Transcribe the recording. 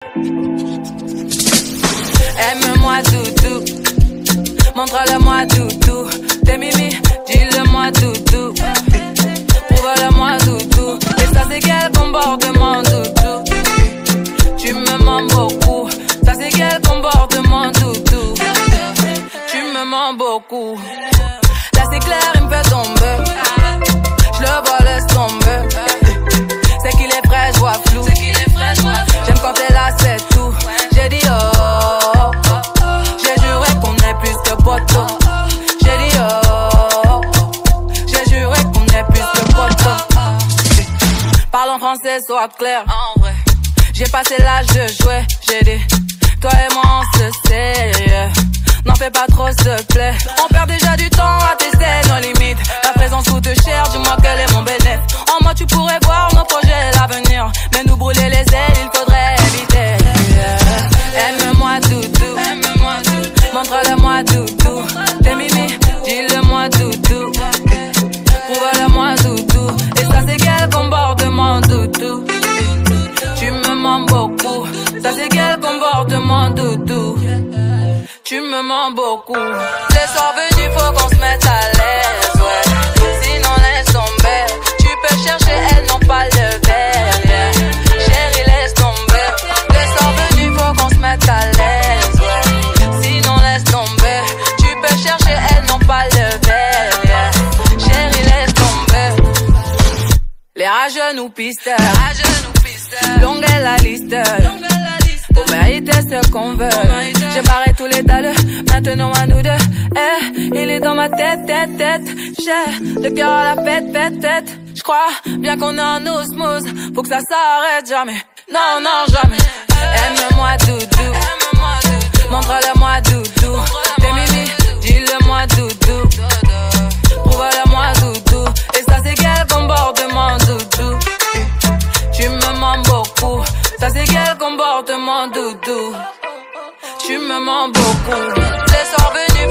Aime-moi doudou, montre-le-moi doudou. T'es mimi, dis-le-moi doudou. Prouve-le-moi doudou. Et ça c'est quel comportement doudou. Tu me mens beaucoup. Ça c'est quel comportement doudou. Tu me mens beaucoup. Là c'est clair, il me fait tomber. Je le vois, laisse tomber. C'est qu'il est frais, je vois flou. J'aime quand t'es là, c'est tout. J'ai dit oh, j'ai juré qu'on est plus que poteau. J'ai dit oh, j'ai juré qu'on est plus que poteau. Parle en français, sois clair. J'ai passé l'âge de jouer. J'ai dit, toi et moi on se sait. N'en fais pas trop, s'il te plaît. On perd déjà du temps à tester nos limites. Ta présence coûte cher, dis-moi quel est mon bénéfice. En moi tu pourrais voir nos projets, l'avenir. Mais nous brûler les ailes, il faudrait éviter. Aime-moi doudou, montre-le-moi doudou. T'es mimi, dis-le-moi doudou. Prouve-le-moi doudou. Et ça c'est quel comportement doudou. Tu me mens beaucoup. Ça c'est quel comportement doudou. Tu me mens beaucoup. Les soirs venus, faut qu'on se mette à l'aise, ouais. Sinon laisse tomber. Tu peux chercher, elles n'ont pas le verre, yeah. Chérie, laisse tomber. Les soirs venus, faut qu'on se mette à l'aise, ouais. Sinon laisse tomber. Tu peux chercher, elles n'ont pas le verre, yeah. Chérie, laisse tomber. Les rageux nous pisteurs. Longue est la liste. Pour mériter ce qu'on veut. J'ai barré tous les dalles, maintenant à nous deux. Il est dans ma tête. J'ai le cœur à la fête. J'crois bien qu'on est en osmose. Faut que ça s'arrête jamais. Non, jamais. Aime-moi doudou, montre-le-moi doudou. T'es mimi, dis-le-moi doudou. Prouve-le-moi doudou. Et ça c'est quel comportement doudou. Tu me mens beaucoup. Ça c'est quel comportement doudou. Tu me mens beaucoup. Les soirs venus,